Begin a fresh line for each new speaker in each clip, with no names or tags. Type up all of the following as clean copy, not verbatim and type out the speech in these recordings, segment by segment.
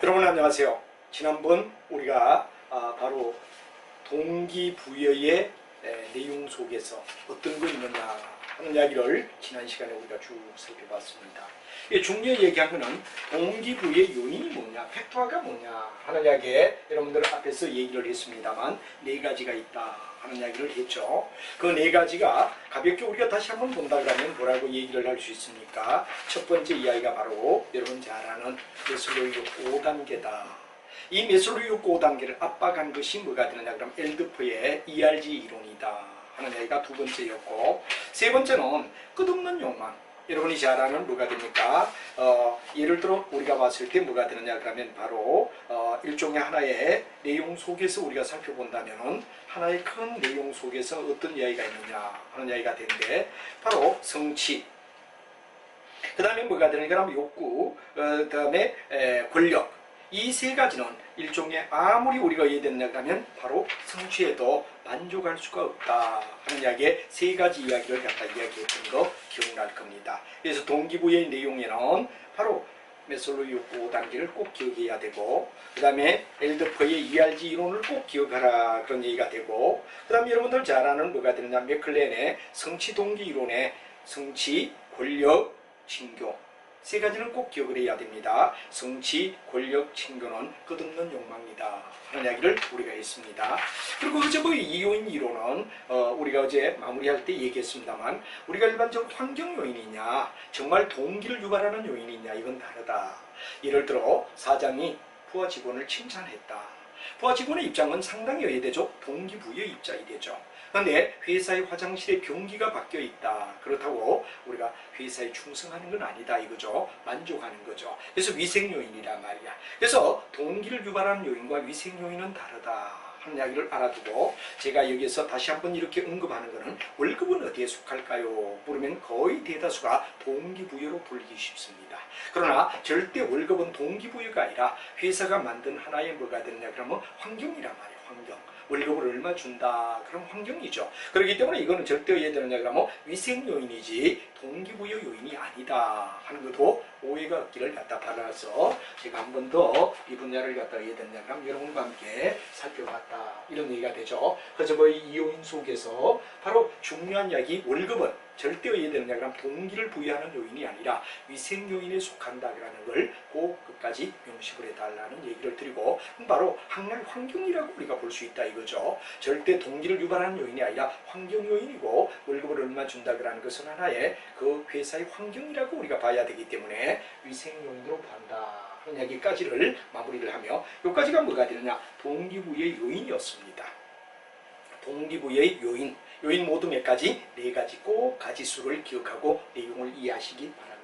여러분 안녕하세요. 지난번 우리가 바로 동기부여의 내용 속에서 어떤 거 있느냐 하는 이야기를 지난 시간에 우리가 쭉 살펴봤습니다. 중요히 얘기한 거는 동기부여의 요인이 뭐냐, 팩터가 뭐냐 하는 이야기에 여러분들 앞에서 얘기를 했습니다만 네 가지가 있다 하는 이야기를 했죠. 그 네 가지가 가볍게 우리가 다시 한번 본다 그러면 뭐라고 얘기를 할 수 있습니까? 첫 번째 이야기가 바로 여러분 잘 아는 메슬로우 5단계다. 이 메슬로우 5단계를 압박한 것이 뭐가 되느냐 그럼 엘드퍼의 ERG 이론이다 하는 이야기가 두 번째였고, 세 번째는 끝없는 욕망. 여러분이 잘 아는 뭐가 됩니까? 예를 들어 우리가 봤을 때 뭐가 되느냐 그러면 바로 일종의 하나의 내용 속에서 우리가 살펴본다면 하나의 큰 내용 속에서 어떤 이야기가 있느냐 하는 이야기가 되는데, 바로 성취, 그 다음에 뭐가 되느냐 그러면 욕구, 그 다음에 권력. 이 세 가지는 일종의 아무리 우리가 이해됐냐 하면 바로 성취에도 만족할 수가 없다 하는 이야기에 세 가지 이야기를 갖다 이야기했던 거 기억날 겁니다. 그래서 동기부여의 내용에는 바로 메슬로우 5단계를 꼭 기억해야 되고, 그 다음에 엘드퍼의 ERG 이론을 꼭 기억하라 그런 얘기가 되고, 그 다음에 여러분들 잘 아는 뭐가 되느냐 맥클렌의 성취 동기 이론의 성취, 권력, 친교, 세 가지는 꼭 기억을 해야 됩니다. 성취, 권력, 친교는 끝없는 욕망이다 하는 이야기를 우리가 했습니다. 그리고 어제 이요인 이론은 우리가 어제 마무리할 때 얘기했습니다만, 우리가 일반적으로 환경 요인이냐 정말 동기를 유발하는 요인이냐 이건 다르다. 예를 들어 사장이 부하 직원을 칭찬했다. 부하 직원의 입장은 상당히 의외되죠. 동기부여 입장이 되죠. 그런데 회사의 화장실에 변기가 바뀌어 있다. 그렇다고 우리가 회사에 충성하는 건 아니다 이거죠. 만족하는 거죠. 그래서 위생 요인이란 말이야. 그래서 동기를 유발하는 요인과 위생 요인은 다르다 하는 이야기를 알아두고, 제가 여기서 다시 한번 이렇게 언급하는 거는 월급은 어디에 속할까요? 물으면 거의 대다수가 동기부여로 불리기 쉽습니다. 그러나 절대 월급은 동기부여가 아니라 회사가 만든 하나의 뭐가 되느냐 그러면 환경이란 말이에요. 환경. 월급을 얼마 준다 그럼 환경이죠. 그렇기 때문에 이거는 절대 이해되느냐 그러면 위생 요인이지 동기부여 요인이 아니다 하는 것도 오해가 없기를 갖다 바라서 제가 한 번 더 이 분야를 갖다 이해되느냐 그럼 여러분과 함께 살펴봤다 이런 얘기가 되죠. 그래서 이 요인 속에서 바로 중요한 이야기, 월급은 절대 이해되느냐 그럼 동기를 부여하는 요인이 아니라 위생 요인에 속한다 그러는 걸 꼭 끝까지 명심을 해달라는 얘기를 드리고, 바로 하나의 환경이라고 우리가 볼 수 있다 이거죠. 절대 동기를 유발하는 요인이 아니라 환경 요인이고, 월급을 얼마 준다 그러는 것은 하나의 그 회사의 환경이라고 우리가 봐야 되기 때문에 위생 요인으로 본다 하는 얘기까지를 마무리를 하며, 여기까지가 뭐가 되느냐 동기부여의 요인이었습니다. 동기부여의 요인 모두 몇 가지? 네 가지 꼭 가지수를 기억하고 내용을 이해하시기 바랍니다.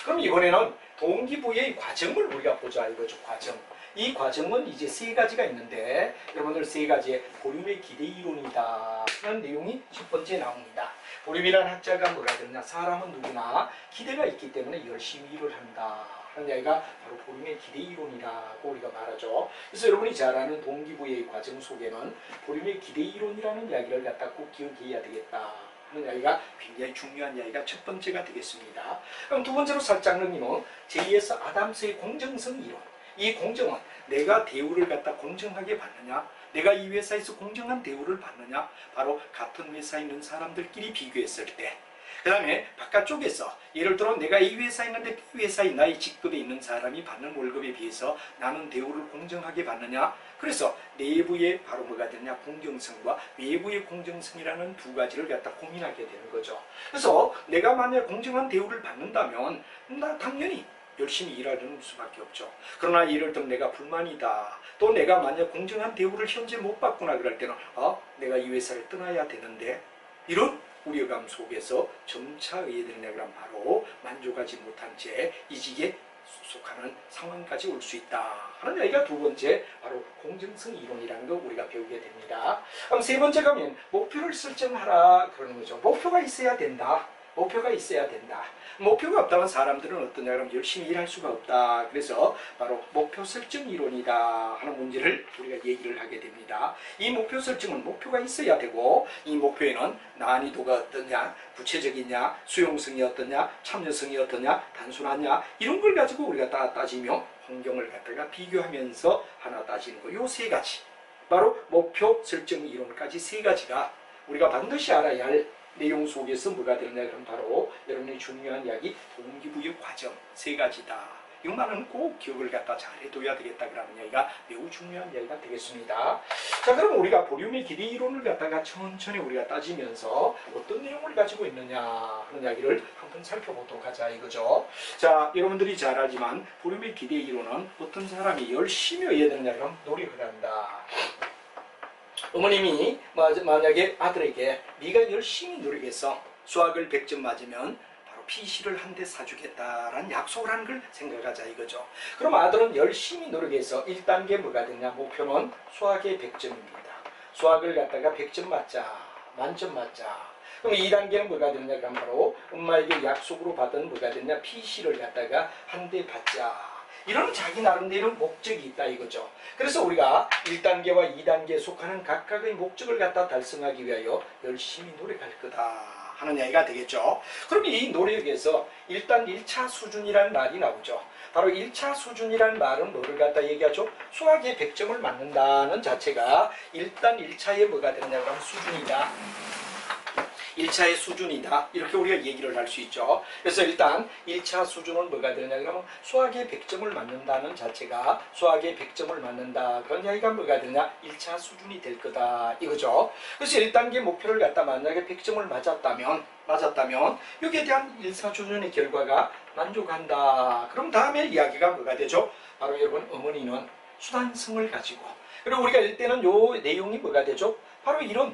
그럼 이번에는 동기부여의 과정을 우리가 보자 이거죠. 과정. 이 과정은 이제 세 가지가 있는데, 여러분들 세 가지의 보림의 기대 이론이다 하는 내용이 첫 번째 나옵니다. 보림이라는 학자가 뭐라 그러냐, 사람은 누구나 기대가 있기 때문에 열심히 일을 한다 하는 이야기가 바로 보림의 기대 이론이라고 우리가 말하죠. 그래서 여러분이 잘 아는 동기부여의 과정 속에는 보림의 기대 이론이라는 이야기를 갖다 꼭 기억해야 되겠다 하는 이야기가 굉장히 중요한 이야기가 첫 번째가 되겠습니다. 그럼 두 번째로 살짝 넘기면 제2에서 아담스의 공정성 이론. 이 공정은 내가 대우를 갖다 공정하게 받느냐, 내가 이 회사에서 공정한 대우를 받느냐, 바로 같은 회사에 있는 사람들끼리 비교했을 때, 그 다음에 바깥쪽에서 예를 들어 내가 이 회사에 있는데 그 회사에 나의 직급에 있는 사람이 받는 월급에 비해서 나는 대우를 공정하게 받느냐, 그래서 내부의 바로 뭐가 되느냐 공정성과 외부의 공정성이라는 두 가지를 갖다 고민하게 되는 거죠. 그래서 내가 만약 공정한 대우를 받는다면 나 당연히 열심히 일하는 수밖에 없죠. 그러나 예를 들어 내가 불만이다, 또 내가 만약 공정한 대우를 현재 못 받거나 그럴 때는 내가 이 회사를 떠나야 되는데, 이런 우려감 속에서 점차 의해되느냐 그럼 바로 만족하지 못한 채 이직에 속하는 상황까지 올 수 있다 하는 얘기가 두 번째 바로 공정성 이론이라는 거 우리가 배우게 됩니다. 그럼 세 번째 가면 목표를 설정하라 그러는 거죠. 목표가 있어야 된다. 목표가 있어야 된다. 목표가 없다면 사람들은 어떠냐 그러면 열심히 일할 수가 없다. 그래서 바로 목표 설정 이론이다 하는 문제를 우리가 얘기를 하게 됩니다. 이 목표 설정은 목표가 있어야 되고 이 목표에는 난이도가 어떠냐, 구체적이냐, 수용성이 어떠냐, 참여성이 어떠냐, 단순하냐 이런 걸 가지고 우리가 따지며 환경을 갖다가 비교하면서 하나 따지는 거. 요 세 가지. 바로 목표 설정 이론까지 세 가지가 우리가 반드시 알아야 할 내용 속에서 뭐가 되느냐 그럼 바로 여러분이 중요한 이야기 동기부여 과정 세 가지다. 이것만은 꼭 기억을 갖다 잘 해둬야 되겠다 그러는 이야기가 매우 중요한 이야기가 되겠습니다. 자, 그럼 우리가 보륨의 기대 이론을 갖다가 천천히 우리가 따지면서 어떤 내용을 가지고 있느냐 하는 이야기를 한번 살펴보도록 하자 이거죠. 자, 여러분들이 잘 알지만 보륨의 기대 이론은 어떤 사람이 열심히 해야 되느냐 그럼 노력을 한다. 어머님이 만약에 아들에게 네가 열심히 노력해서 수학을 100점 맞으면 바로 PC를 한 대 사주겠다라는 약속을 하는 걸 생각하자 이거죠. 그럼 아들은 열심히 노력해서 1단계 뭐가 되냐 목표는 수학의 100점입니다. 수학을 갖다가 100점 맞자, 만점 맞자. 그럼 2단계는 뭐가 되느냐 그럼 바로 엄마에게 약속으로 받은 뭐가 되느냐 PC를 갖다가 한 대 받자. 이런 자기 나름대로 목적이 있다 이거죠. 그래서 우리가 1단계와 2단계에 속하는 각각의 목적을 갖다 달성하기 위하여 열심히 노력할 거다 하는 이야기가 되겠죠. 그럼 이 노력에서 일단 1차 수준이라는 말이 나오죠. 바로 1차 수준이라는 말은 뭐를 갖다 얘기하죠? 수학의 100점을 맞는다는 자체가 일단 1차에 뭐가 되느냐 그러면 수준이다. 1차의 수준이다. 이렇게 우리가 얘기를 할 수 있죠. 그래서 일단 1차 수준은 뭐가 되느냐 그러면 수학의 100점을 맞는다는 자체가 수학의 100점을 맞는다. 그런 이야기가 뭐가 되느냐 1차 수준이 될 거다. 이거죠. 그래서 1단계 목표를 갖다 만약에 100점을 맞았다면 여기에 대한 1차 수준의 결과가 만족한다. 그럼 다음에 이야기가 뭐가 되죠? 바로 여러분 어머니는 수단성을 가지고 그리고 우리가 이때는 요 내용이 뭐가 되죠? 바로 이런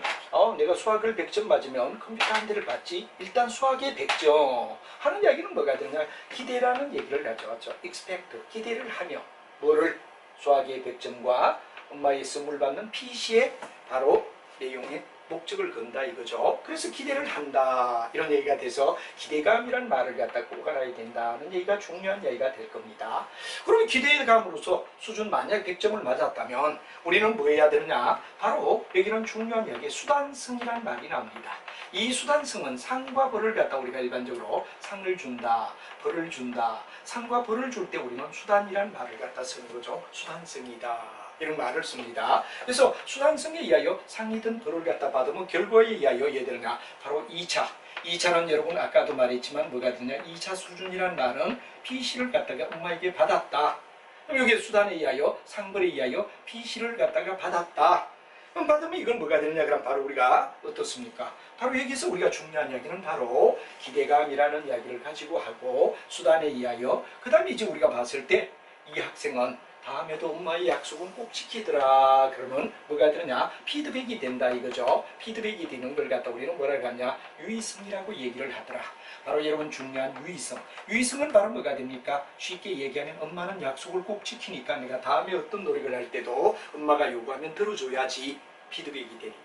내가 수학을 100점 맞으면 컴퓨터 한 대를 받지. 일단 수학의 100점 하는 이야기는 뭐가 되냐 기대라는 얘기를 가져왔죠. expect 기대를 하며 뭐를 수학의 100점과 엄마의 선물 받는 PC의 바로 내용의 목적을 건다 이거죠. 그래서 기대를 한다 이런 얘기가 돼서 기대감이란 말을 갖다 꼭 알아야 된다는 얘기가 중요한 얘기가 될 겁니다. 그러면 기대감으로서 수준 만약 100점을 맞았다면 우리는 뭐 해야 되느냐 바로 여기는 중요한 이야기 수단성이란 말이 나옵니다. 이 수단성은 상과 벌을 갖다 우리가 일반적으로 상을 준다 벌을 준다 상과 벌을 줄 때 우리는 수단이란 말을 갖다 쓰는 거죠. 수단성이다 이런 말을 씁니다. 그래서 수단성에 의하여 상이든 벌을 갖다 받으면 결과에 의하여 얘들은가 바로 2차는 여러분 아까도 말했지만 뭐가 되냐 2차 수준이란 말은 PC를 갖다가 엄마에게 받았다. 그럼 여기 수단에 의하여 상벌에 의하여 PC를 갖다가 받았다. 그럼 받으면 이건 뭐가 되느냐 그럼 바로 우리가 어떻습니까? 바로 여기서 우리가 중요한 이야기는 바로 기대감이라는 이야기를 가지고 하고 수단에 의하여 그 다음에 이제 우리가 봤을 때 이 학생은 다음에도 엄마의 약속은 꼭 지키더라. 그러면 뭐가 되느냐? 피드백이 된다 이거죠. 피드백이 되는 걸 갖다 우리는 뭐라고 하냐? 유의성이라고 얘기를 하더라. 바로 여러분 중요한 유의성. 유의성은 바로 뭐가 됩니까? 쉽게 얘기하면 엄마는 약속을 꼭 지키니까 내가 다음에 어떤 노력을 할 때도 엄마가 요구하면 들어줘야지 피드백이 되니까.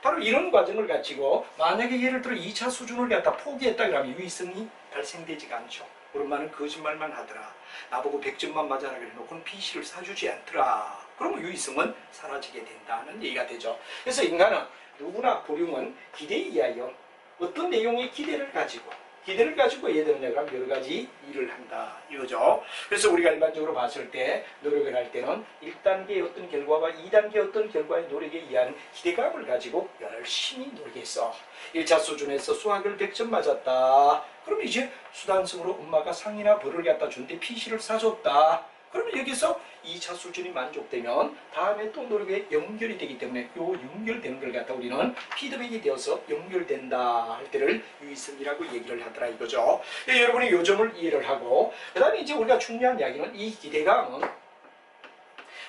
바로 이런 과정을 가지고 만약에 예를 들어 2차 수준을 갖다 포기했다 그러면 유의성이 발생되지가 않죠. 우리 엄마는 거짓말만 하더라. 나보고 100점만 맞아라 그래 놓고는 PC를 사주지 않더라. 그러면 유의성은 사라지게 된다는 얘기가 되죠. 그래서 인간은 누구나 보륨은 기대에 의하여 어떤 내용의 기대를 가지고 얘들은 내가 여러 가지 일을 한다 이거죠. 그래서 우리가 일반적으로 봤을 때 노력을 할 때는 1단계의 어떤 결과와 2단계의 어떤 결과의 노력에 의한 기대감을 가지고 열심히 노력했어. 1차 수준에서 수학을 100점 맞았다. 그럼 이제 수단성으로 엄마가 상이나 벌을 갖다 준데 PC를 사줬다. 그러면 여기서 2차 수준이 만족되면 다음에 또 노력에 연결이 되기 때문에 요 연결되는 걸 갖다 우리는 피드백이 되어서 연결된다 할 때를 유의성이라고 얘기를 하더라 이거죠. 여러분이 요 점을 이해를 하고 그 다음에 이제 우리가 중요한 이야기는 이 기대감은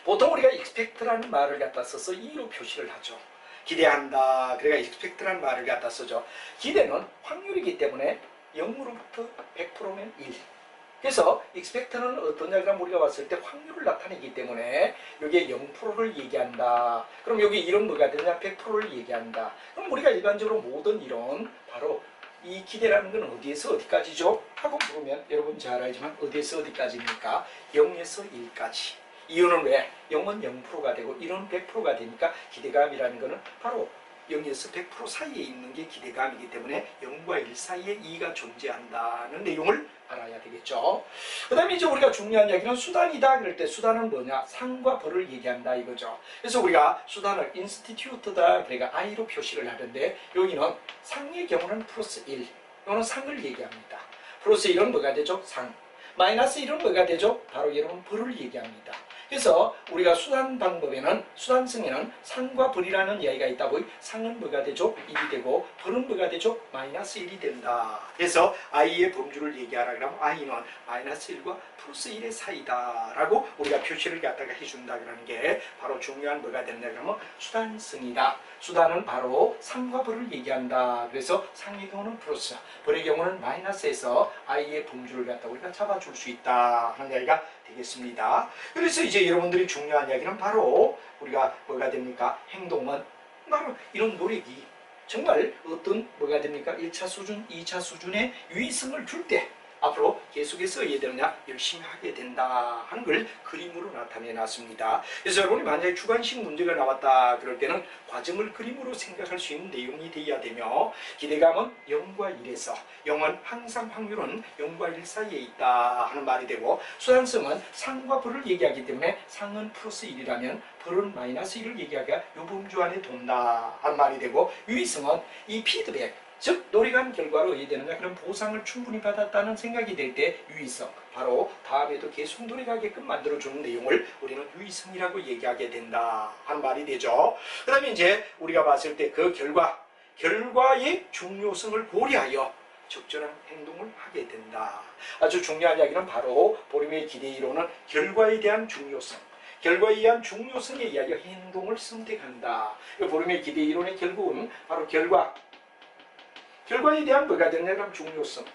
보통 우리가 expect라는 말을 갖다 써서 2로 표시를 하죠. 기대한다. 그래가 expect라는 말을 갖다 쓰죠. 기대는 확률이기 때문에 0으로부터 100%면 1. 그래서 expect는 어떠냐 그럼 우리가 봤을 때 확률을 나타내기 때문에 여기에 0%를 얘기한다. 그럼 여기 이런 뭐가 되느냐 100%를 얘기한다. 그럼 우리가 일반적으로 모든 이론 바로 이 기대라는 건 어디에서 어디까지죠? 하고 물으면 여러분 잘 알지만 어디에서 어디까지입니까? 0에서 1까지. 이유는 왜? 0은 0%가 되고 1은 100%가 되니까 기대감이라는 것은 바로 0에서 100% 사이에 있는 게 기대감이기 때문에 0과 1 사이에 2가 존재한다는 내용을 알아야 되겠죠. 그 다음에 이제 우리가 중요한 이야기는 수단이다 그럴 때 수단은 뭐냐? 상과 벌을 얘기한다 이거죠. 그래서 우리가 수단을 인스티튜트다 그러니까 I로 표시를 하는데 여기는 상의 경우는 플러스 1 이거는 상을 얘기합니다. 플러스 1은 뭐가 되죠? 상. 마이너스 1은 뭐가 되죠? 바로 여러분 벌을 얘기합니다. 그래서 우리가 수단 방법에는 수단성에는 상과 벌이라는 이야기가 있다고 상은 뭐가 되죠? 1이 되고 벌은 뭐가 되죠? 마이너스 1이 된다. 그래서 I의 범주를 얘기하라 그러면 I는 마이너스 1과 플러스 1의 사이다 라고 우리가 표시를 갖다가 해준다 그러는 게 바로 중요한 뭐가 되느냐 그러면 수단성이다. 수단은 바로 상과 벌을 얘기한다. 그래서 상의 경우는 플러스, 벌의 경우는 마이너스에서 I의 범주를 갖다 우리가 잡아줄 수 있다 하는 이야기가 되겠습니다. 그래서 이제 여러분들이 중요한 이야기는 바로 우리가 뭐가 됩니까? 행동은 바로 이런 노력이 정말 어떤 뭐가 됩니까? 1차 수준, 2차 수준의 유의성을 줄 때 앞으로 계속해서 얘들냐 열심히 하게 된다 하는 걸 그림으로 나타내 놨습니다. 그래서 여러분이 만약에 주관식 문제가 나왔다 그럴 때는 과정을 그림으로 생각할 수 있는 내용이 되어야 되며 기대감은 0과 1에서 0은 항상 확률은 0과 1 사이에 있다 하는 말이 되고 수단성은 상과 벌을 얘기하기 때문에 상은 플러스 1이라면 벌은 마이너스 1을 얘기하기가 요 범주 안에 돈다 하는 말이 되고 유의성은 이 피드백 즉 노력한 결과로 이해되느냐 그런 보상을 충분히 받았다는 생각이 될 때 유의성 바로 다음에도 계속 노력하게끔 만들어주는 내용을 우리는 유의성이라고 얘기하게 된다 하는 말이 되죠. 그 다음에 이제 우리가 봤을 때 그 결과의 중요성을 고려하여 적절한 행동을 하게 된다. 아주 중요한 이야기는 바로 보림의 기대 이론은 결과에 대한 중요성 결과에 의한 중요성에 의하여 행동을 선택한다. 보림의 기대 이론의 결국은 바로 결과에 대한 뭐가 되느냐 그럼 중요성.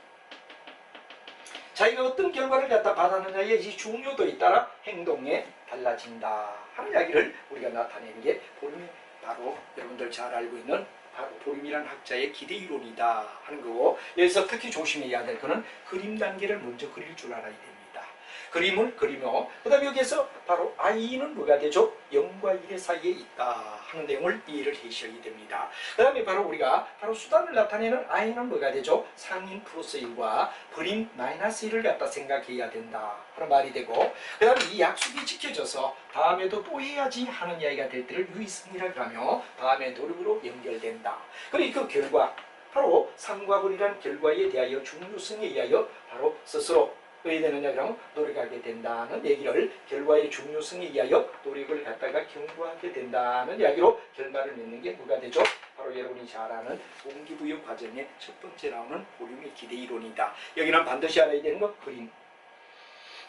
자기가 어떤 결과를 갖다 받았느냐의 이 중요도에 따라 행동에 달라진다 하는 이야기를 우리가 나타내는 게 보림이 바로 여러분들 잘 알고 있는 바로 보림이라는 학자의 기대 이론이다 하는 거고 여기서 특히 조심해야 될 거는 그림 단계를 먼저 그릴 줄 알아야 됩니다. 그림을 그리며 그 다음에 여기에서 바로 I는 뭐가 되죠? 0과 1의 사이에 있다 하는 내용을 이해를 하셔야 됩니다. 그 다음에 바로 우리가 바로 수단을 나타내는 I는 뭐가 되죠? 상인 플러스 1과 벌인 마이너스 1을 갖다 생각해야 된다 하는 말이 되고 그 다음에 이 약속이 지켜져서 다음에도 또 해야지 하는 이야기가 될 때를 유의성이라고 하며 다음에 노력으로 연결된다. 그리고 그 결과 바로 상과 벌이란 결과에 대하여 중요성에 의하여 바로 스스로 의되느냐 그러면 노력하게 된다는 얘기를 결과의 중요성에 의하여 노력을 갖다가 경고하게 된다는 이야기로 결말을 맺는 게 뭐가 되죠? 바로 여러분이 잘 아는 동기부여 과정의 첫 번째 나오는 보림의 기대 이론이다. 여기는 반드시 알아야 되는 거 그림.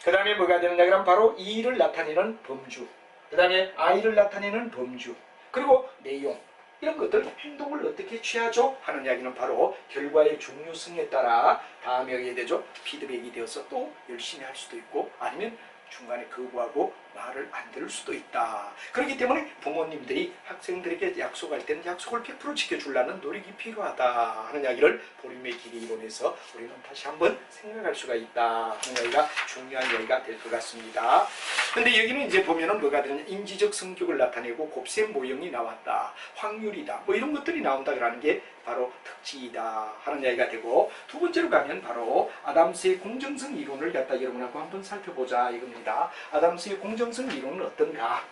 그 다음에 뭐가 되느냐 그러면 바로 E를 나타내는 범주. 그 다음에 I를 나타내는 범주. 그리고 내용. 이런 것들 행동을 어떻게 취하죠? 하는 이야기는 바로 결과의 중요성에 따라 다음에 여기에 되죠. 피드백이 되어서 또 열심히 할 수도 있고 아니면 중간에 거부하고 말을 안 들을 수도 있다. 그렇기 때문에 부모님들이 학생들에게 약속할 때는 약속을 100% 지켜주려는 노력이 필요하다 하는 이야기를 보림의 기대 이론에서 우리는 다시 한번 생각할 수가 있다 하는 이야기가 중요한 이야기가 될 것 같습니다. 근데 여기는 이제 보면은 뭐가 되느냐 인지적 성격을 나타내고 곱셈 모형이 나왔다. 확률이다. 뭐 이런 것들이 나온다 그러는 게 바로 특징이다 하는 이야기가 되고 두 번째로 가면 바로 아담스의 공정성 이론을 갖다 여러분하고 한번 살펴보자 이겁니다. 아담스의 공정성 이론은 어떤가?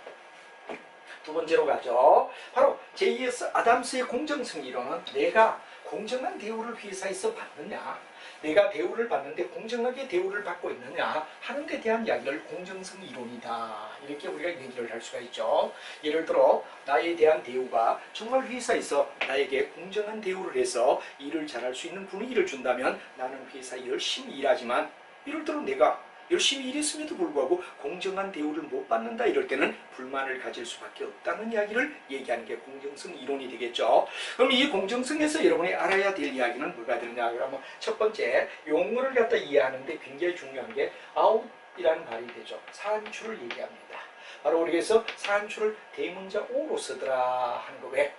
두 번째로 가죠. 바로 제2의 아담스의 공정성 이론은 내가 공정한 대우를 회사에서 받느냐 내가 대우를 받는데 공정하게 대우를 받고 있느냐 하는 데 대한 이야기를 공정성 이론이다 이렇게 우리가 얘기를 할 수가 있죠. 예를 들어 나에 대한 대우가 정말 회사에서 나에게 공정한 대우를 해서 일을 잘할 수 있는 분위기를 준다면 나는 회사에 열심히 일하지만 예를 들어 내가 열심히 일했음에도 불구하고 공정한 대우를 못 받는다 이럴 때는 불만을 가질 수밖에 없다는 이야기를 얘기하는 게 공정성 이론이 되겠죠. 그럼 이 공정성에서 여러분이 알아야 될 이야기는 뭐가 되느냐 그러면 첫 번째 용어를 갖다 이해하는데 굉장히 중요한 게 아웃이라는 말이 되죠. 산출을 얘기합니다. 바로 우리가 그래서 산출을 대문자 O로 쓰더라 하는 거 왜?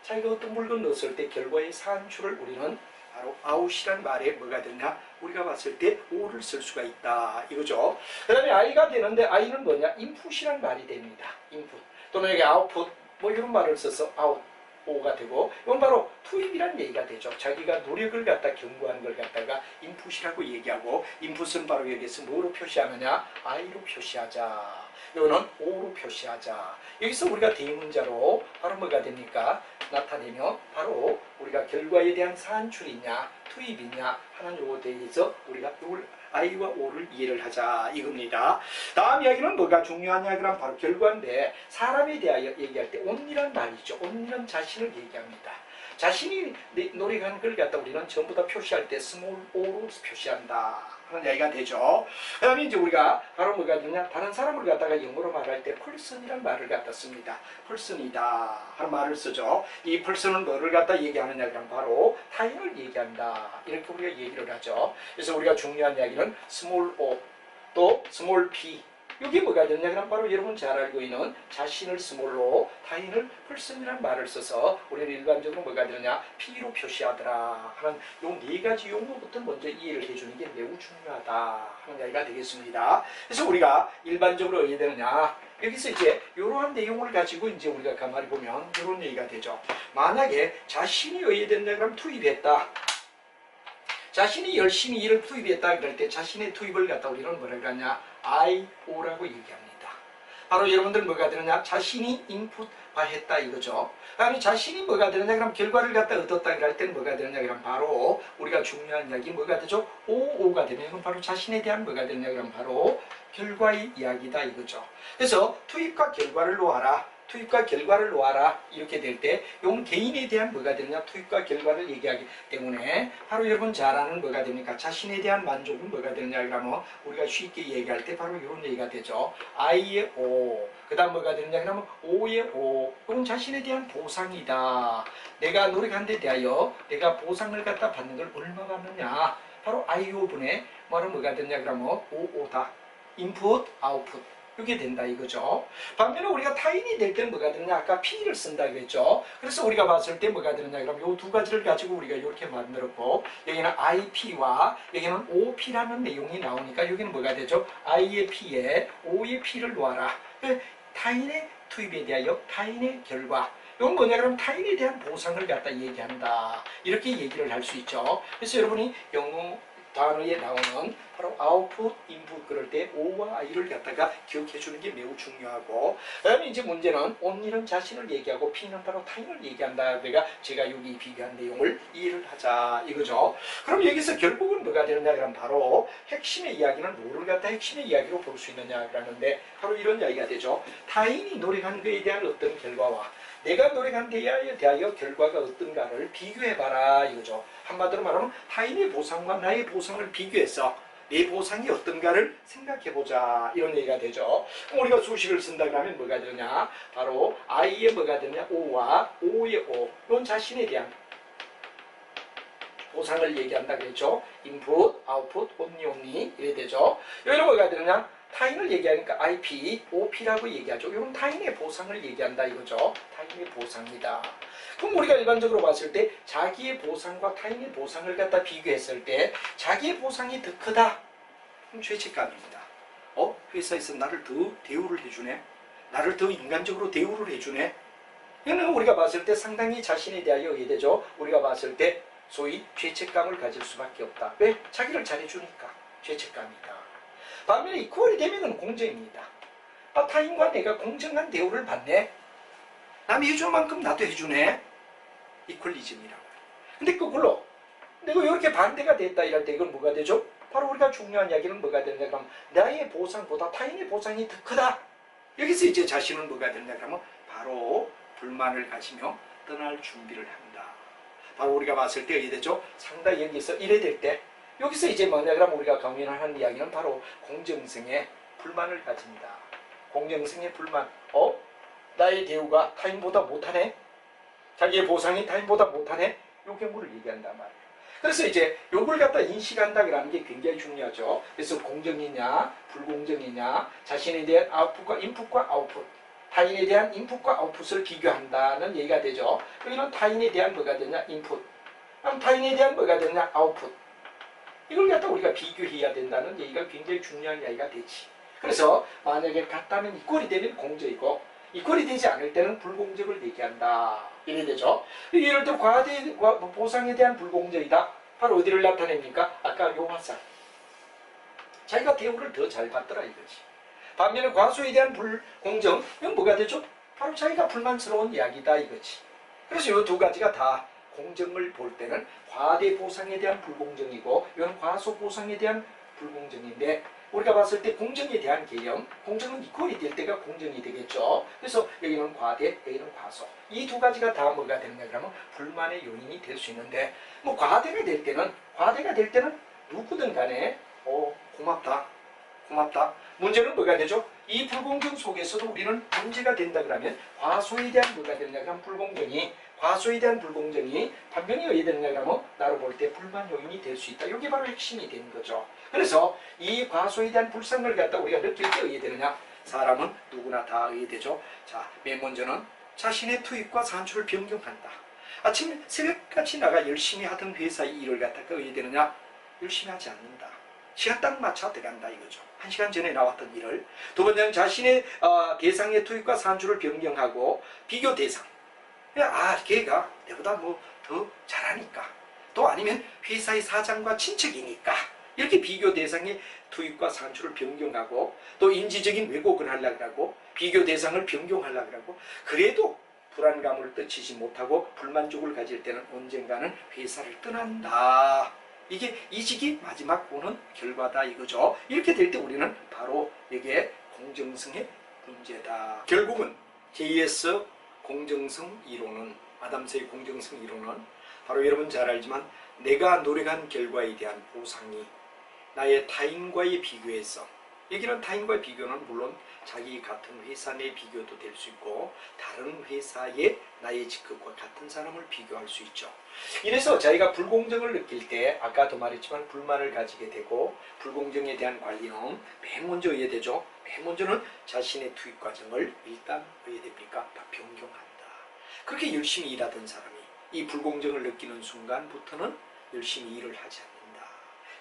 자기가 어떤 물건 넣었을 때 결과의 산출을 우리는 바로 out이란 말에 뭐가 되냐? 우리가 봤을 때 o를 쓸 수가 있다. 이거죠. 그 다음에 I가 되는데 I는 뭐냐? input이란 말이 됩니다. input. 또는 여기 output 뭐 이런 말을 써서 out. O가 되고 이건 바로 투입이란 얘기가 되죠. 자기가 노력을 갖다 경고한 걸 갖다가 인풋이라고 얘기하고 인풋은 바로 여기서 뭐로 표시하느냐? I로 표시하자. 이거는 O로 표시하자. 여기서 우리가 대문자로 바로 뭐가 됩니까? 나타내면 바로 우리가 결과에 대한 산출이냐 투입이냐 하는 요거에 대해서 우리가 이걸 I와 O를 이해를 하자 이겁니다. 다음 이야기는 뭐가 중요하냐 그럼 바로 결과인데 사람에 대하여 얘기할 때 온이란 말이죠. 온이란 자신을 얘기합니다. 자신이 노력하는 걸 갖다 우리는 전부 다 표시할 때 스몰 o로 표시한다 하는 얘기가 되죠. 그 다음에 이제 우리가 바로 뭐가 되냐 다른 사람을 갖다가 영어로 말할 때 person이란 말을 갖다 씁니다. person이다 하는 말을 쓰죠. 이 person은 뭐를 갖다 얘기하느냐 그럼 바로 타인을 얘기한다 이렇게 우리가 얘기를 하죠. 그래서 우리가 중요한 이야기는 small o 또 small p 이게 뭐가 되느냐 그럼 바로 여러분 잘 알고 있는 자신을 스몰로 타인을 person이란 말을 써서 우리는 일반적으로 뭐가 되느냐 P로 표시하더라 하는 요 네 가지 용어부터 먼저 이해를 해주는 게 매우 중요하다 하는 이야기가 되겠습니다. 그래서 우리가 일반적으로 어떻게 되느냐 여기서 이제 이러한 내용을 가지고 이제 우리가 가만히 보면 이런 얘기가 되죠. 만약에 자신이 어떻게 되느냐 그럼 투입했다. 자신이 열심히 일을 투입했다 그럴 때 자신의 투입을 갖다 우리는 뭐라고 하냐 IO라고 얘기합니다. 바로 여러분들 뭐가 되느냐 자신이 인풋화했다 이거죠. 그다음에 자신이 뭐가 되느냐 그럼 결과를 갖다 얻었다 그럴 때는 뭐가 되느냐 그럼 바로 우리가 중요한 이야기 뭐가 되죠? OO가 되면 이건 바로 자신에 대한 뭐가 되느냐 그럼 바로 결과의 이야기다 이거죠. 그래서 투입과 결과를 놓아라. 투입과 결과를 놓아라 이렇게 될 때 이건 개인에 대한 뭐가 되느냐 투입과 결과를 얘기하기 때문에 바로 여러분 잘 아는 뭐가 됩니까 자신에 대한 만족은 뭐가 되느냐 그러면 우리가 쉽게 얘기할 때 바로 이런 얘기가 되죠. I의 O 그 다음 뭐가 되느냐 그러면 O의 O 이건 자신에 대한 보상이다. 내가 노력한 데 대하여 내가 보상을 갖다 받는 걸 얼마 받느냐 바로 IO분의 뭐가 되느냐 그러면 OO다. 인풋 아웃풋 이게 된다 이거죠. 반면에 우리가 타인이 될 때는 뭐가 되느냐 아까 P를 쓴다 그랬죠. 그래서 우리가 봤을 때 뭐가 되느냐 그럼 요 두 가지를 가지고 우리가 이렇게 만들었고 여기는 IP와 여기는 OP라는 내용이 나오니까 여기는 뭐가 되죠? I의 P에 O의 P를 놓아라. 타인의 투입에 대하여 타인의 결과 이건 뭐냐 그럼 타인에 대한 보상을 갖다 얘기한다 이렇게 얘기를 할 수 있죠. 그래서 여러분이 영어 단어에 나오는 바로 아웃풋, 인풋 그럴 때 O와 I를 갖다가 기억해 주는 게 매우 중요하고 그 다음에 이제 문제는 온이는 자신을 얘기하고 P는 바로 타인을 얘기한다. 그러니까 제가 여기 비교한 내용을 이해를 하자 이거죠. 그럼 여기서 결국은 뭐가 되느냐 그럼 바로 핵심의 이야기는 뭐를 갖다 핵심의 이야기로 볼 수 있느냐 그러는데 바로 이런 이야기가 되죠. 타인이 노력한 것에 대한 어떤 결과와 내가 노력한 데에 대하여 결과가 어떤가를 비교해봐라 이거죠. 한마디로 말하면 타인의 보상과 나의 보상을 비교해서 내 보상이 어떤가를 생각해보자 이런 얘기가 되죠. 그럼 우리가 수식을 쓴다 그러면 뭐가 되느냐 바로 I의 뭐가 되느냐 O와 O의 O 이건 자신에 대한 보상을 얘기한다 그랬죠. 인풋, 아웃풋, 온니 이래 되죠. 여기는 뭐가 되느냐 타인을 얘기하니까 IP, OP라고 얘기하죠. 이건 타인의 보상을 얘기한다 이거죠. 타인의 보상이다. 그럼 우리가 일반적으로 봤을 때 자기의 보상과 타인의 보상을 갖다 비교했을 때 자기의 보상이 더 크다. 그럼 죄책감입니다. 회사에서 나를 더 대우를 해주네. 나를 더 인간적으로 대우를 해주네. 이거는 우리가 봤을 때 상당히 자신에 대하여 이해되죠. 우리가 봤을 때 소위 죄책감을 가질 수밖에 없다. 왜? 자기를 잘해주니까 죄책감이다. 반면에 이퀄이 되면은 공정입니다. 타인과 내가 공정한 대우를 받네. 남이 해줄 만큼 나도 해주네. 이퀄리즘이라고. 근데 그걸로 내가 이렇게 반대가 됐다 이럴 때 이건 뭐가 되죠? 바로 우리가 중요한 이야기는 뭐가 되느냐 그러면 나의 보상보다 타인의 보상이 더 크다. 여기서 이제 자신은 뭐가 되느냐 그러면 바로 불만을 가지며 떠날 준비를 한다. 바로 우리가 봤을 때 이랬죠? 상당히 여기서 이래 될 때 여기서 이제 뭐냐 그러면 우리가 강연하는 이야기는 바로 공정성에 불만을 가집니다. 공정성의 불만. 나의 대우가 타인보다 못하네? 자기의 보상이 타인보다 못하네? 요 경우를 얘기한단 말이에요. 그래서 이제 요걸 갖다 인식한다는 게 굉장히 중요하죠. 그래서 공정이냐 불공정이냐 자신에 대한 아웃풋과 인풋과 아웃풋 타인에 대한 인풋과 아웃풋을 비교한다는 얘기가 되죠. 여기는 타인에 대한 뭐가 되냐 인풋 타인에 대한 뭐가 되냐? 아웃풋. 이걸 갖다 우리가 비교해야 된다는 얘기가 굉장히 중요한 이야기가 되지. 그래서 만약에 같다면 이꼴이 되면 공정이고 이꼴이 되지 않을 때는 불공정을 얘기한다. 이래 되죠. 예를 들어 과대 보상에 대한 불공정이다. 바로 어디를 나타냅니까? 아까 요 화살. 자기가 대우를 더 잘 받더라 이거지. 반면에 과소에 대한 불공정, 이건 뭐가 되죠? 바로 자기가 불만스러운 이야기다 이거지. 그래서 이 두 가지가 다 공정을 볼 때는 과대 보상에 대한 불공정이고 이건 과소 보상에 대한 불공정인데 우리가 봤을 때 공정에 대한 개념, 공정은 이퀄이 될 때가 공정이 되겠죠. 그래서 여기는 과대, 여기는 과소. 이 두 가지가 다 뭐가 되느냐 그러면 불만의 요인이 될 수 있는데 뭐 과대가 될 때는 누구든 간에 고맙다. 문제는 뭐가 되죠? 이 불공정 속에서도 우리는 문제가 된다 그러면 과소에 대한 뭐가 되느냐 그러면 과소에 대한 불공정이 반면에 어디 되느냐 그러면 나로 볼 때 불만 요인이 될 수 있다. 이게 바로 핵심이 되는 거죠. 그래서 이 과소에 대한 불상을 갖다 우리가 느낄 때 어디 되느냐? 사람은 누구나 다 어디 되죠. 자, 맨 먼저는 자신의 투입과 산출을 변경한다. 아침 새벽같이 나가 열심히 하던 회사의 일을 갖다가 어디 되느냐? 열심히 하지 않는다. 시간 딱 맞춰 들어간다 이거죠. 1시간 전에 나왔던 일을. 두 번째는 자신의 대상의 투입과 산출을 변경하고 비교 대상. 걔가 내보다 뭐 더 잘하니까. 또 아니면 회사의 사장과 친척이니까. 이렇게 비교 대상의 투입과 산출을 변경하고 또 인지적인 왜곡을 하려고 하고 비교 대상을 변경하려고 하고 그래도 불안감을 떨치지 못하고 불만족을 가질 때는 언젠가는 회사를 떠난다. 이게 이직이 마지막 오는 결과다 이거죠. 이렇게 될 때 우리는 바로 이게 공정성의 문제다. 결국은 JS 공정성 이론은 아담스의 공정성 이론은 바로 여러분 잘 알지만 내가 노력한 결과에 대한 보상이 나의 타인과의 비교에서 여기는 타인과의 비교는 물론 자기 같은 회사 내 비교도 될 수 있고 다른 회사의 나의 직급과 같은 사람을 비교할 수 있죠. 이래서 자기가 불공정을 느낄 때 아까도 말했지만 불만을 가지게 되고 불공정에 대한 관리는 맨 먼저 해야 되죠. 맨 먼저는 자신의 투입 과정을 일단 해야 됩니까? 다 변경한다. 그렇게 열심히 일하던 사람이 이 불공정을 느끼는 순간부터는 열심히 일을 하지 않는다.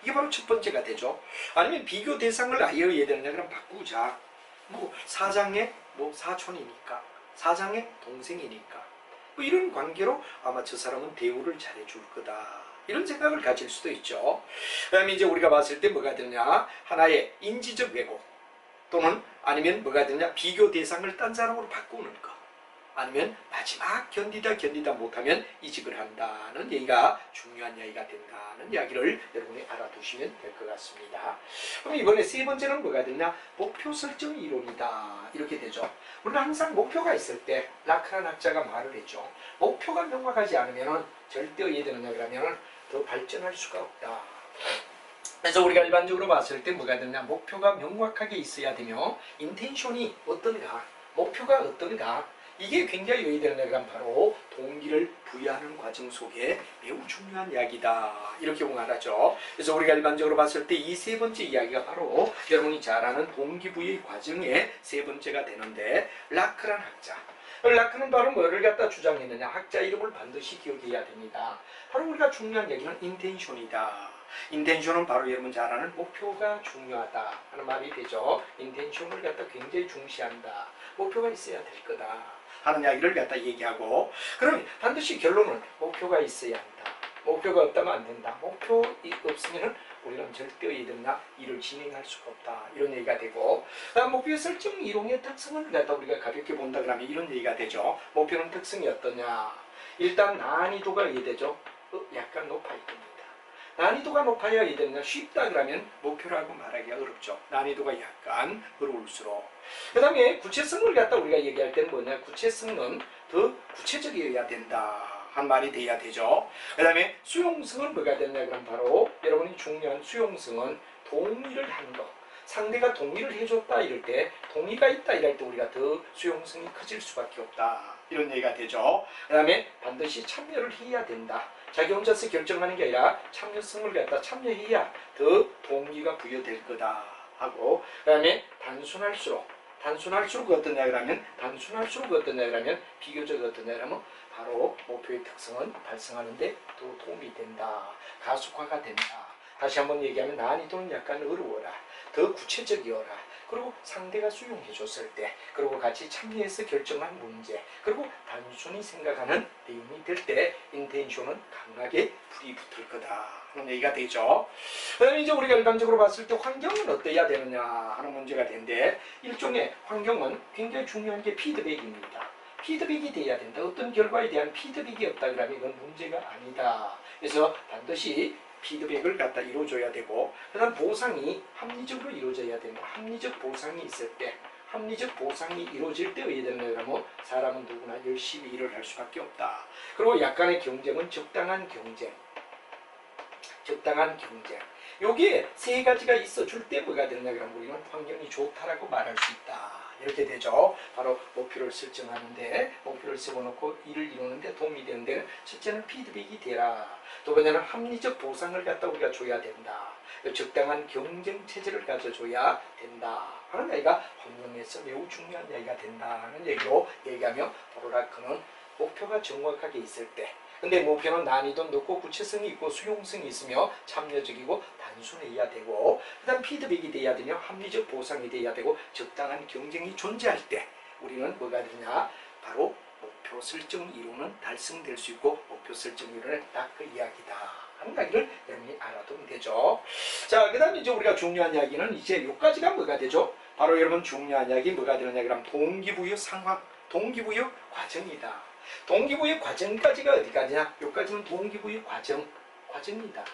이게 바로 첫 번째가 되죠. 아니면 비교 대상을 아예 해야 되느냐 그럼 바꾸자. 뭐 사장의 사촌이니까 사장의 동생이니까 뭐 이런 관계로 아마 저 사람은 대우를 잘해줄 거다. 이런 생각을 가질 수도 있죠. 그 다음에 이제 우리가 봤을 때 뭐가 되느냐 하나의 인지적 왜곡 또는 아니면 뭐가 되느냐 비교 대상을 딴 사람으로 바꾸는 거 아니면 마지막 견디다 못하면 이직을 한다는 얘기가 중요한 이야기가 된다는 이야기를 여러분이 알아두시면 될 것 같습니다. 그럼 이번에 세 번째는 뭐가 되냐? 목표 설정 이론이다. 이렇게 되죠. 우리는 항상 목표가 있을 때 라크란 학자가 말을 했죠. 목표가 명확하지 않으면 절대 어디에 되느냐 그러면 더 발전할 수가 없다. 그래서 우리가 일반적으로 봤을 때 뭐가 되냐? 목표가 명확하게 있어야 되며 인텐션이 어떤가? 목표가 어떤가? 이게 굉장히 왜 되느냐 그러면 바로 동기를 부여하는 과정 속에 매우 중요한 이야기다. 이렇게 말하죠. 그래서 우리가 일반적으로 봤을 때 이 세 번째 이야기가 바로 여러분이 잘 아는 동기부여 과정의 세 번째가 되는데 라크란 학자. 라크는 바로 뭐를 갖다 주장했느냐. 학자 이름을 반드시 기억해야 됩니다. 바로 우리가 중요한 얘기는 인텐션이다. 인텐션은 바로 여러분 잘 아는 목표가 중요하다 하는 말이 되죠. 인텐션을 갖다 굉장히 중시한다. 목표가 있어야 될 거다 하는 이야기를 갖다 얘기하고 그럼 반드시 결론은 목표가 있어야 한다. 목표가 없다면 안 된다. 목표 없으면 우리는 절대 일을 진행할 수가 없다. 이런 얘기가 되고 목표 설정 이론의 특성을 갖다 우리가 가볍게 본다 그러면 이런 얘기가 되죠. 목표는 특성이 어떠냐. 일단 난이도가 되죠. 약간 높아야 됩니다. 난이도가 높아야 되느냐 쉽다 그러면 목표라고 말하기가 어렵죠. 난이도가 약간 어려울수록 그 다음에 구체성을 갖다 우리가 얘기할 때는 뭐냐 구체성은 더 구체적이어야 된다 한 말이 돼야 되죠. 그 다음에 수용성은 뭐가 되느냐 그럼 바로 여러분이 중요한 수용성은 동의를 하는 것 상대가 동의를 해줬다 이럴 때 동의가 있다 이럴 때 우리가 더 수용성이 커질 수밖에 없다 이런 얘기가 되죠. 그 다음에 반드시 참여를 해야 된다. 자기 혼자서 결정하는 게 아니라 참여성을 갖다 참여해야 더 동기가 부여될 거다 하고 그 다음에 단순할수록 어떠냐 그러면 비교적 어떠냐 그러면 바로 목표의 특성은 달성하는 데 더 도움이 된다. 가속화가 된다. 다시 한번 얘기하면 난이도는 약간 어려워라. 더 구체적이어라. 그리고 상대가 수용해 줬을 때, 그리고 같이 참여해서 결정한 문제, 그리고 단순히 생각하는 내용이 될 때 인텐션은 강하게 불이 붙을 거다 하는 얘기가 되죠. 그다음에 이제 우리가 일반적으로 봤을 때 환경은 어때야 되느냐 하는 문제가 되는데, 일종의 환경은 굉장히 중요한 게 피드백입니다. 피드백이 돼야 된다. 어떤 결과에 대한 피드백이 없다 그러면 이건 문제가 아니다. 그래서 반드시 피드백을 갖다 이루어줘야 되고, 그 다음 보상이 합리적으로 이루어져야 된다. 합리적 보상이 있을 때, 합리적 보상이 이루어질 때 왜 되냐면 사람은 누구나 열심히 일을 할 수밖에 없다. 그리고 약간의 경쟁은 적당한 경쟁. 여기에 세 가지가 있어줄 때 뭐가 되느냐 그러면 우리는 환경이 좋다라고 말할 수 있다. 이렇게 되죠. 바로 목표를 설정하는데, 목표를 세워놓고 일을 이루는데 도움이 되는데, 첫째는 피드백이 되라. 두 번째는 합리적 보상을 갖다 우리가 줘야 된다. 적당한 경쟁 체제를 가져줘야 된다 하는 얘기가 환경에서 매우 중요한 얘기가 된다는 얘기로 얘기하며, 바로 라크는 목표가 정확하게 있을 때, 근데 목표는 난이도 높고 구체성이 있고 수용성이 있으며 참여적이고 단순해야 되고, 그 다음 피드백이 돼야 되며 합리적 보상이 돼야 되고 적당한 경쟁이 존재할 때 우리는 뭐가 되냐, 바로 목표 설정 이론은 달성될 수 있고 목표 설정 이론은 딱 그 이야기다 하는 이야기를 여러분이 알아두면 되죠. 자, 그 다음에 이제 우리가 중요한 이야기는 이제 요까지가 뭐가 되죠. 바로 여러분 중요한 이야기 뭐가 되느냐 그러면 동기부여 상황, 동기부여 과정이다. 동기부여 과정까지가 어디까지냐? 여기까지는 동기부여 과정입니다.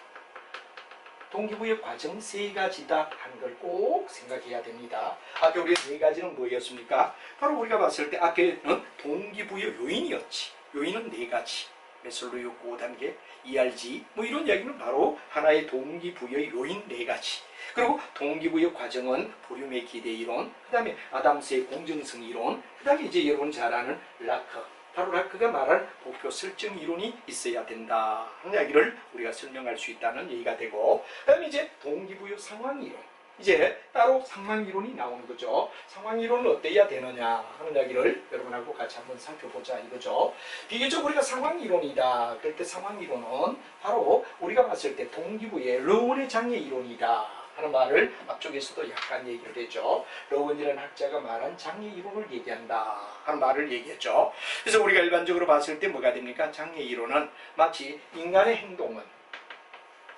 동기부여 과정 세 가지다 하는 걸 꼭 생각해야 됩니다. 아까 우리 네 가지는 뭐였습니까? 바로 우리가 봤을 때 앞에는 동기부여 요인이었지. 요인은 네 가지. 메슬로우 5단계, ERG 뭐 이런 이야기는 바로 하나의 동기부여 요인 네 가지. 그리고 동기부여 과정은 보륨의 기대 이론, 그 다음에 아담스의 공정성 이론, 그 다음에 이제 여러분 잘 아는 라커, 바로 라크가 말한 목표 설정 이론이 있어야 된다 하는 이야기를 우리가 설명할 수 있다는 얘기가 되고, 그 다음에 이제 동기부여 상황 이론, 이제 따로 상황 이론이 나오는 거죠. 상황 이론은 어때야 되느냐 하는 이야기를 여러분하고 같이 한번 살펴보자 이거죠. 비교적 우리가 상황 이론이다 그럴 때 상황 이론은 바로 우리가 봤을 때 동기부의 러운의 장애 이론이다 하는 말을 앞쪽에서도 약간 얘기를 했죠. 러운이라는 학자가 말한 장애 이론을 얘기한다 하는 말을 얘기했죠. 그래서 우리가 일반적으로 봤을 때 뭐가 됩니까? 장애 이론은 마치 인간의 행동은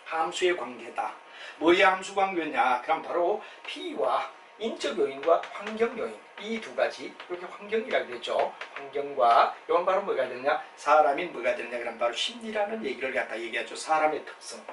함수의 관계다. 뭐의 함수 관계냐? 그럼 바로 P와 인적 요인과 환경 요인, 이 두 가지, 이렇게 환경이라고 그랬죠. 환경과 이건 바로 뭐가 되느냐? 사람이 뭐가 되느냐? 그럼 바로 심리라는 얘기를 갖다 얘기하죠. 사람의 특성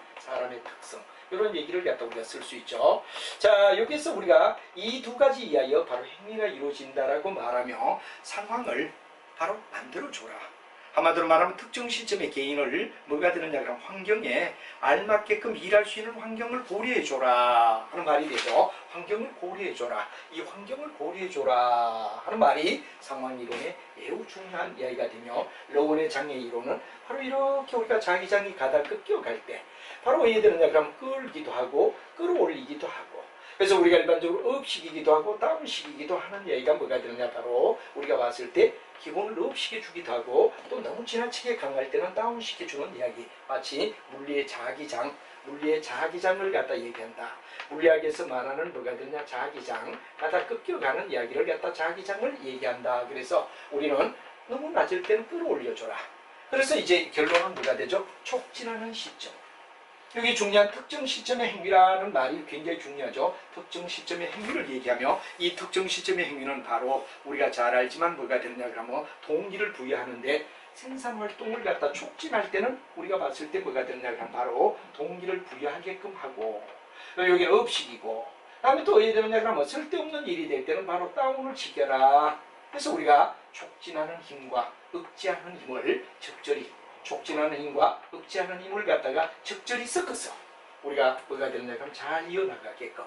이런 얘기를 갖다 우리가 쓸 수 있죠. 자, 여기서 우리가 이 두 가지 이하여 바로 행위가 이루어진다라고 말하며 상황을 바로 만들어줘라. 한마디로 말하면 특정 시점의 개인을 뭐가 되느냐 그럼 환경에 알맞게끔 일할 수 있는 환경을 고려해줘라 하는 말이 되죠. 환경을 고려해줘라. 이 환경을 고려해줘라 하는 말이 상황이론의 매우 중요한 이야기가 되며, 러운의 장애 이론은 바로 이렇게 우리가 자기장이 가다 꺾여갈 때 바로 왜 되느냐 그럼 끌기도 하고 끌어올리기도 하고, 그래서 우리가 일반적으로 업시키기도 하고 다운시키기도 하는 얘기가 뭐가 되느냐, 바로 우리가 봤을 때 기본을 업시켜주기도 하고 또 너무 지나치게 강할 때는 다운시켜주는 이야기, 마치 물리의 자기장을 갖다 얘기한다. 물리학에서 말하는 뭐가 되느냐, 자기장, 가다 꺾여가는 이야기를 갖다 자기장을 얘기한다. 그래서 우리는 너무 낮을 때는 끌어올려줘라. 그래서 이제 결론은 뭐가 되죠? 촉진하는 시점. 여기 중요한 특정 시점의 행위라는 말이 굉장히 중요하죠. 특정 시점의 행위를 얘기하며, 이 특정 시점의 행위는 바로 우리가 잘 알지만 뭐가 되느냐 그러면 동기를 부여하는데, 생산활동을 갖다 촉진할 때는 우리가 봤을 때 뭐가 되느냐 그러면 바로 동기를 부여하게끔 하고, 여기 업시키고, 다음에 또 왜 되느냐 그러면 쓸데없는 일이 될 때는 바로 다운을 시켜라. 그래서 우리가 촉진하는 힘과 억제하는 힘을 적절히, 촉진하는 힘과 억제하는 힘을 갖다가 적절히 섞어서 우리가 뭐가 되느냐 그럼 잘 이어나가게끔,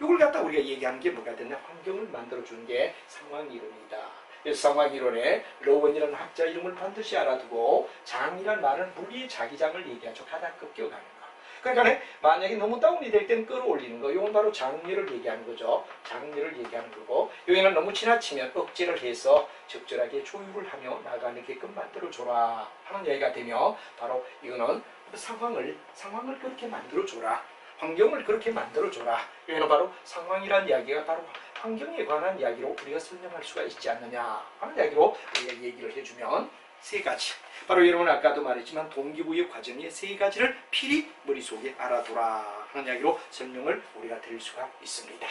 이걸 갖다 우리가 얘기하는 게 뭐가 되느냐, 환경을 만들어주는 게 상황이론이다. 그래서 상황이론에 러운이라는 학자 이름을 반드시 알아두고, 장이란 말은 물리의 자기장을 얘기하죠. 가다 꺾여가는 거. 그러니까 만약에 너무 다운이 될 때는 끌어올리는 거. 이건 바로 장려를 얘기하는 거죠. 장려를 얘기하는 거고, 여기는 너무 지나치면 억제를 해서 적절하게 조율을 하며 나가게끔 만들어줘라 하는 얘기가 되며, 바로 이거는 상황을 그렇게 만들어줘라. 환경을 그렇게 만들어줘라. 여기는 바로 상황이란 이야기가 바로 환경에 관한 이야기로 우리가 설명할 수가 있지 않느냐 하는 이야기로 우리가 얘기를 해주면, 세 가지. 바로 여러분 아까도 말했지만 동기부여 과정의 세 가지를 필히 머릿속에 알아둬라 하는 이야기로 설명을 우리가 드릴 수가 있습니다.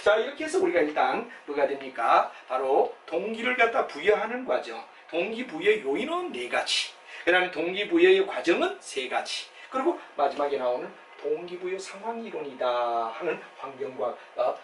자, 이렇게 해서 우리가 일단 뭐가 됩니까? 바로 동기를 갖다 부여하는 과정, 동기부여 요인은 네 가지, 그 다음에 동기부여의 과정은 세 가지, 그리고 마지막에 나오는 동기부여 상황이론이다 하는 환경과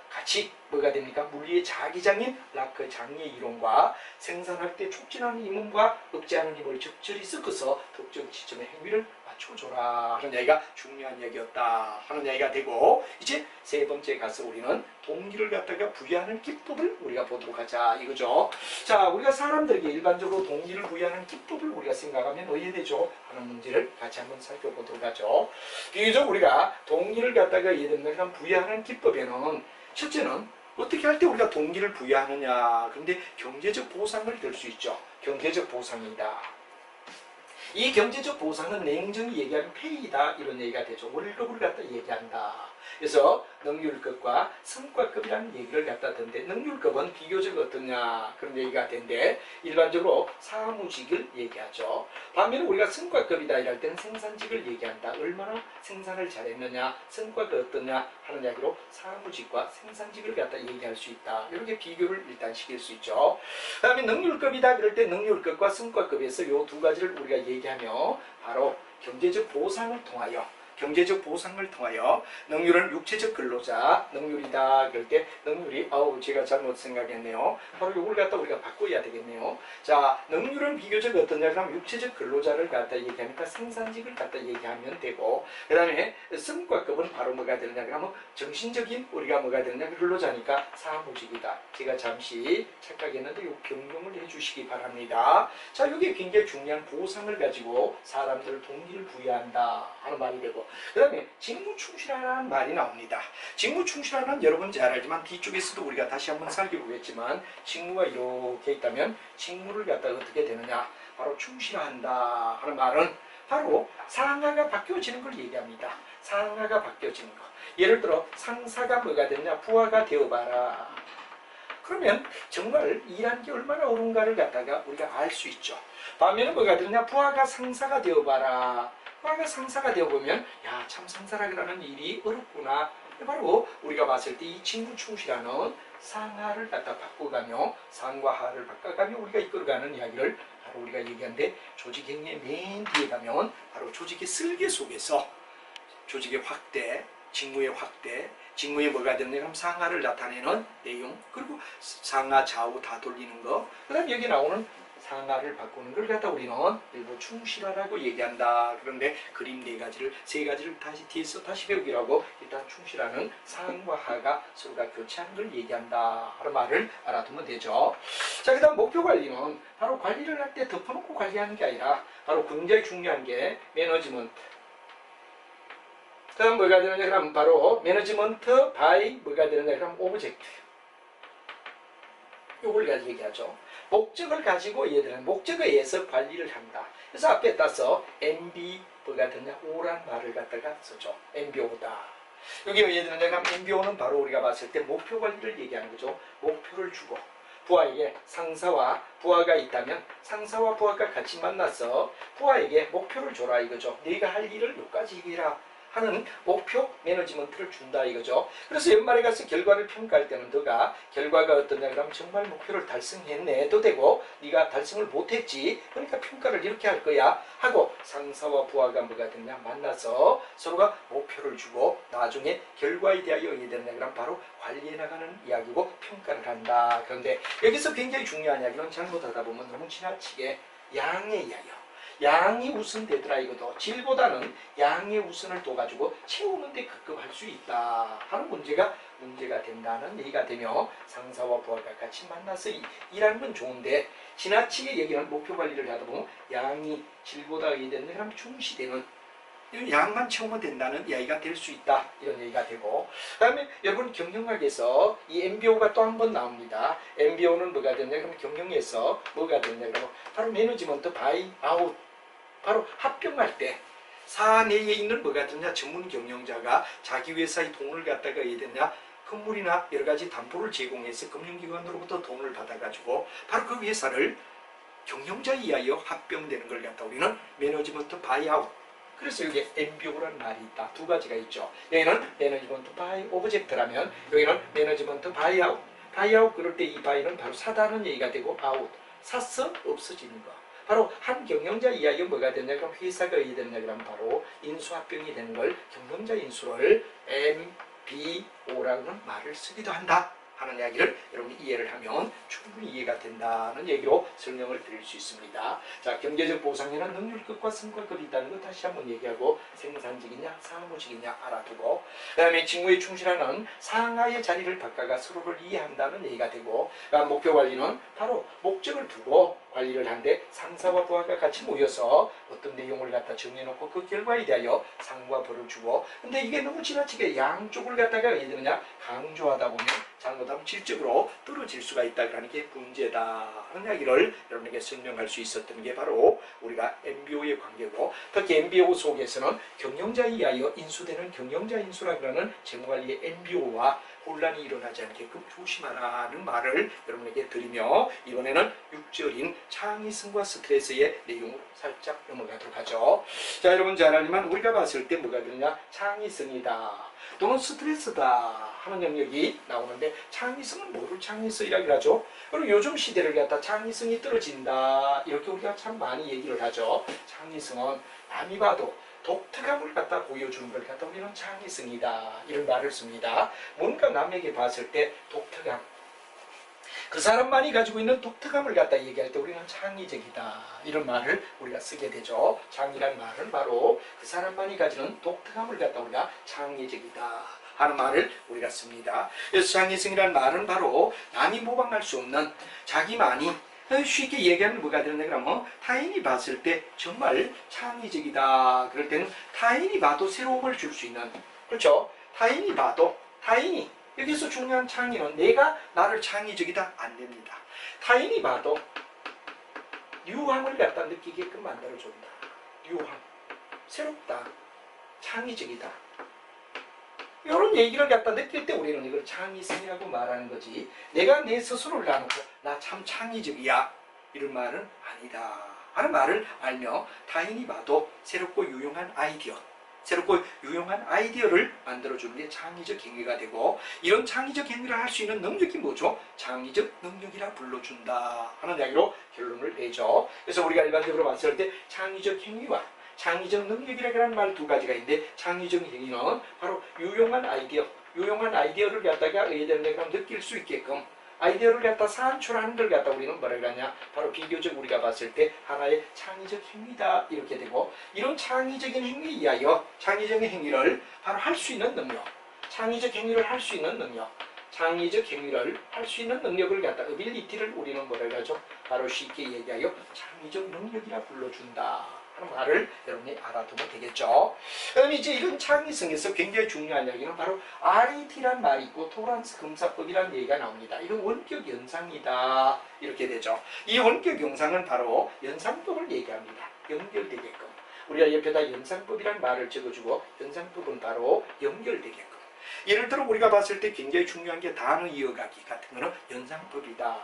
같이 뭐가 됩니까? 물리의 자기장인 라크 장애 이론과 생산할 때 촉진하는 힘과 억제하는 힘을 적절히 섞어서 특정 지점의 행위를 맞춰줘라 하는 이야기가 중요한 이야기였다 하는 이야기가 되고, 이제 세 번째 가서 우리는 동기를 갖다가 부여하는 기법을 우리가 보도록 하자 이거죠. 자, 우리가 사람들에게 일반적으로 동기를 부여하는 기법을 우리가 생각하면 어떻게 되죠? 하는 문제를 같이 한번 살펴보도록 하죠. 비교적 우리가 동기를 갖다가 예를 들면 부여하는 기법에는 첫째는 어떻게 할 때 우리가 동기를 부여하느냐. 그런데 경제적 보상을 들 수 있죠. 경제적 보상이다. 이 경제적 보상은 냉정히 얘기하면 페이다 이런 얘기가 되죠. 월급을 갖다 얘기한다. 그래서 능률급과 성과급이라는 얘기를 갖다 하던데, 능률급은 비교적 어떠냐 그런 얘기가 되는데 일반적으로 사무직을 얘기하죠. 반면에 우리가 성과급이다 이럴 때는 생산직을 얘기한다. 얼마나 생산을 잘했느냐, 성과가 어떠냐 하는 이야기로 사무직과 생산직을 갖다 얘기할 수 있다. 이렇게 비교를 일단 시킬 수 있죠. 그 다음에 능률급이다 그럴 때 능률급과 성과급에서 이 두 가지를 우리가 얘기하며 바로 경제적 보상을 통하여 능률은 육체적 근로자 능률이다 그럴 때 능률이 제가 잘못 생각했네요. 바로 이걸 갖다 우리가 바꿔야 되겠네요. 자, 능률은 비교적 어떠냐 그러면 육체적 근로자를 갖다 얘기하니까 생산직을 갖다 얘기하면 되고, 그 다음에 성과급은 바로 뭐가 되느냐 그러면 정신적인 우리가 뭐가 되느냐 근로자니까 사무직이다. 제가 잠시 착각했는데 이 변경을 해주시기 바랍니다. 자, 이게 굉장히 중요한 보상을 가지고 사람들을 동기를 부여한다 하는 말이 되고, 그 다음에 직무충실하라는 말이 나옵니다. 직무충실하는 여러분 잘 알지만 뒤쪽에서도 우리가 다시 한번 살펴보겠지만, 직무가 이렇게 있다면 직무를 갖다 어떻게 되느냐, 바로 충실한다 하는 말은 바로 상하가 바뀌어지는 걸 얘기합니다. 상하가 바뀌어지는 거. 예를 들어 상사가 뭐가 되느냐, 부하가 되어봐라. 그러면 정말 일하는 게 얼마나 어려운가를 갖다가 우리가 알 수 있죠. 반면에 뭐가 되느냐, 부하가 상사가 되어봐라. 부하가 상사가 되어보면 야, 참 상사라고 하는 일이 어렵구나. 바로 우리가 봤을 때 이 직무충실하는 상하를 갖다 바꿔가며 상과 하를 바꿔가며 우리가 이끌어가는 이야기를 바로 우리가 얘기하는데, 조직행위의 맨 뒤에 가면 바로 조직의 설계 속에서 조직의 확대, 직무의 확대, 직무에 뭐가 되느냐 그럼 상하를 나타내는 내용, 그리고 상하 좌우 다 돌리는 거, 그 다음 여기 나오는 상하를 바꾸는 걸 갖다 우리는 일부 충실하라고 얘기한다. 그런데 그림 세 가지를 다시 뒤에서 다시 배우기라고 일단 충실하는 상과 하가 서로가 교체하는 걸 얘기한다 하는 말을 알아두면 되죠. 자, 그 다음 목표 관리는 바로 관리를 할 때 덮어놓고 관리하는 게 아니라 바로 굉장히 중요한 게 매너지먼트. 다음 뭐가 되느냐 그럼 바로 매너지먼트 바이 뭐가 되느냐 그럼 오브젝트. 요걸 가지고 얘기하죠. 목적을 가지고 얘들은 목적에 의해서 관리를 한다. 그래서 앞에 따서 MB 뭐가 되느냐 O란 말을 갖다가 쓰죠. MBO다. 여기 왜 되느냐 그럼 MBO는 바로 우리가 봤을 때 목표 관리를 얘기하는 거죠. 목표를 주고 부하에게 상사와 부하가 있다면 상사와 부하가 같이 만나서 부하에게 목표를 줘라 이거죠. 네가 할 일을 여기까지 해라 하는 목표 매너지먼트를 준다 이거죠. 그래서 연말에 가서 결과를 평가할 때는 너가 결과가 어떠냐 그러면 정말 목표를 달성했네도 되고, 네가 달성을 못했지 그러니까 평가를 이렇게 할 거야 하고 상사와 부하가 뭐가 됐냐 만나서 서로가 목표를 주고 나중에 결과에 대하여 이해되느냐 그럼 바로 관리해 나가는 이야기고 평가를 한다. 그런데 여기서 굉장히 중요한 이야기는 잘못하다 보면 너무 지나치게 양의 이야기요. 양이 우선되더라 이거도. 질보다는 양의 우선을 둬가지고 채우는데 급급할 수 있다 하는 문제가 된다는 얘기가 되며, 상사와 부하가 같이 만나서 일하는 건 좋은데 지나치게 여기는 목표 관리를 하다 보면 양이 질보다 이해되는 그럼 중시되는 양만 채우면 된다는 이야기가 될 수 있다. 이런 얘기가 되고, 그 다음에 여러분 경영학에서 이 MBO가 또 한 번 나옵니다. MBO는 뭐가 되냐 그러면 경영에서 뭐가 되냐 그러면 바로 매니지먼트 바이 아웃, 바로 합병할 때 사내에 있는 뭐가 되냐 전문 경영자가 자기 회사의 돈을 갖다가 해야 되냐 건물이나 여러 가지 담보를 제공해서 금융기관으로부터 돈을 받아가지고 바로 그 회사를 경영자에 의하여 합병되는 걸 갖다 우리는 매니지먼트 바이아웃. 그래서 여기 MBO라는 말이 있다. 두 가지가 있죠. 여기는 매니지먼트 바이 오브젝트라면 여기는 매니지먼트 바이아웃. 바이아웃 그럴 때 이 바이는 바로 사다는 얘기가 되고 아웃. 사서 없어지는 거. 바로 한 경영자 이하여 뭐가 되냐 그럼 회사가 어디 되냐 그러면 바로 인수합병이 되는 걸 경영자 인수를 MBO라는 말을 쓰기도 한다 하는 이야기를 여러분이 이해를 하면 충분히 이해가 된다는 얘기로 설명을 드릴 수 있습니다. 자, 경제적 보상에는 능률급과 성과급이 있다는 거 다시 한번 얘기하고 생산직이냐 사무직이냐 알아두고, 그 다음에 직무에 충실하는 상하의 자리를 바꿔가 서로를 이해한다는 얘기가 되고, 그러니까 목표 관리는 바로 목적을 두고 관리를 하는데 상사와 부하가 같이 모여서 어떤 내용을 갖다 정해놓고 그 결과에 대하여 상과 벌을 주고, 근데 이게 너무 지나치게 양쪽을 갖다가 왜 되느냐 강조하다 보면 잘못하면 질적으로 떨어질 수가 있다 그러는 게 문제다 하는 이야기를 여러분에게 설명할 수 있었던 게 바로 우리가 MBO의 관계고, 특히 MBO 속에서는 경영자에 의하여 인수되는 경영자 인수라 그러는 재무관리의 MBO와 혼란이 일어나지 않게끔 조심하라는 말을 여러분에게 드리며, 이번에는 6절인 창의성과 스트레스의 내용으로 살짝 넘어가도록 하죠. 자, 여러분 잘 알지만 우리가 봤을 때 뭐가 되느냐 창의성이다 또는 스트레스다 하는 영역이 나오는데, 창의성은 뭐를 창의성이라고 하죠? 그리고 요즘 시대를 갖다 창의성이 떨어진다 이렇게 우리가 참 많이 얘기를 하죠. 창의성은 남이 봐도 독특함을 갖다 보여주는 걸 갖다 우리는 창의성이다 이런 말을 씁니다. 뭔가 남에게 봤을 때 독특함, 그 사람만이 가지고 있는 독특함을 갖다 얘기할 때 우리는 창의적이다 이런 말을 우리가 쓰게 되죠. 창의란 말은 바로 그 사람만이 가지는 독특함을 갖다 우리가 창의적이다 하는 말을 우리가 씁니다. 그래서 창의성이란 말은 바로 남이 모방할 수 없는 자기만이, 쉽게 얘기하면 뭐가 되는데 그러면 타인이 봤을 때 정말 창의적이다 그럴 때는 타인이 봐도 새로움을 줄 수 있는, 그렇죠? 타인이 봐도, 타인이 여기서 중요한 창의는 내가 나를 창의적이다 안 됩니다. 타인이 봐도 유황을 갖다 느끼게끔 만들어준다. 유황, 새롭다, 창의적이다 이런 얘기를 갖다 느낄 때 우리는 이걸 창의성이라고 말하는 거지, 내가 내 스스로를 놔놓고 나 참 창의적이야 이런 말은 아니다 하는 말을 알며 타인이 봐도 새롭고 유용한 아이디어, 새롭고 유용한 아이디어를 만들어주는 게 창의적 행위가 되고, 이런 창의적 행위를 할 수 있는 능력이 뭐죠? 창의적 능력이라 불러준다 하는 이야기로 결론을 내죠. 그래서 우리가 일반적으로 봤을 때 창의적 행위와 창의적 능력이라는 말 두 가지가 있는데, 창의적 행위는 바로 유용한 아이디어, 유용한 아이디어를 갖다가 의대를 느낄 수 있게끔 아이디어를 갖다 산출하는 걸 갖다 우리는 뭐라 그러냐 바로 비교적 우리가 봤을 때 하나의 창의적 행위다 이렇게 되고, 이런 창의적인 행위에 의하여 창의적인 행위를 바로 할 수 있는 능력, 창의적 행위를 할 수 있는 능력, 창의적 행위를 할 수 있는 능력을 갖다 어빌리티를 우리는 뭐라 그러죠? 바로 쉽게 얘기하여 창의적 능력이라 불러준다 하는 말을 여러분이 알아두면 되겠죠. 그럼 이제 이런 창의성에서 굉장히 중요한 이야기는 바로 RET라는 말이 있고 토란스 검사법이라는 얘기가 나옵니다. 이건 원격 연상이다 이렇게 되죠. 이 원격 연상은 바로 연상법을 얘기합니다. 연결되게끔. 우리가 옆에다 연상법이라는 말을 적어주고, 연상법은 바로 연결되게끔. 예를 들어 우리가 봤을 때 굉장히 중요한 게 단어 이어가기 같은 거는 연상법이다.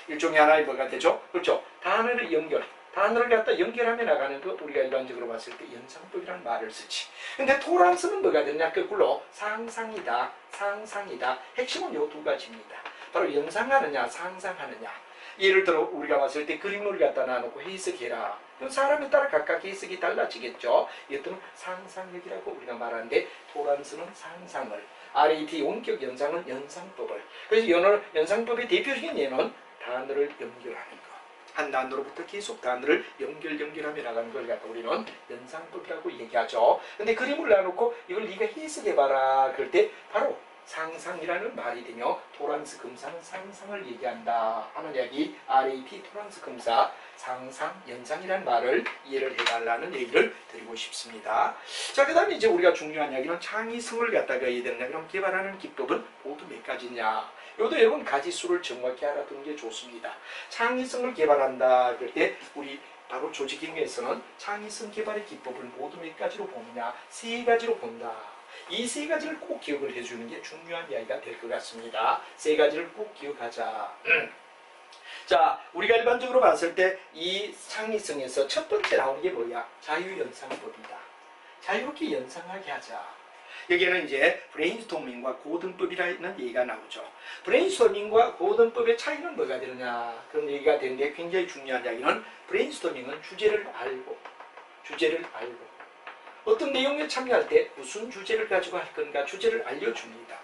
일종의 하나의 뭐가 되죠? 그렇죠. 단어를 연결. 단어를 갖다 연결하며 나가는 거 우리가 일반적으로 봤을 때 연상법이라는 말을 쓰지. 근데 토란스는 뭐가 되냐? 거꾸로 상상이다, 상상이다. 핵심은 요 두 가지입니다. 바로 연상하느냐, 상상하느냐. 예를 들어 우리가 봤을 때 그림을 갖다 놔놓고 해석해라. 그럼 사람에 따라 각각 해석이 달라지겠죠. 이것들은 상상력이라고 우리가 말하는데, 토란스는 상상을, RET 원격 연상은 연상법을. 그래서 연상법의 대표적인 예는 단어를 연결하는 것. 한 단어로부터 계속 단어를 연결하며 나가는 걸 갖다 우리는 연상법이라고 얘기하죠. 근데 그림을 놔놓고 이걸 네가 해석해봐라 그럴 때 바로 상상이라는 말이 되며 토란스 금사는 상상을 얘기한다 하는 이야기 RAT 토란스 금사 상상 연상이라는 말을 이해를 해달라는 얘기를 드리고 싶습니다. 자, 그 다음에 이제 우리가 중요한 이야기는 창의성을 갖다가 이해되는 그럼 개발하는 기법은 모두 몇 가지냐. 이것도 여러분 가지수를 정확히 알아두는 게 좋습니다. 창의성을 개발한다 그럴 때 우리 바로 조직행위에서는 창의성 개발의 기법을 모두 몇 가지로 보느냐. 세 가지로 본다. 이 세 가지를 꼭 기억을 해주는 게 중요한 이야기가 될 것 같습니다. 세 가지를 꼭 기억하자. 자, 우리가 일반적으로 봤을 때 이 창의성에서 첫 번째 나오는 게 뭐야? 자유연상법이다. 자유롭게 연상하게 하자. 여기에는 이제 브레인스토밍과 고등법이라는 얘기가 나오죠. 브레인스토밍과 고등법의 차이는 뭐가 되느냐 그런 얘기가 되는데 굉장히 중요한 이야기는 브레인스토밍은 주제를 알고 어떤 내용에 참여할 때 무슨 주제를 가지고 할 건가 주제를 알려줍니다.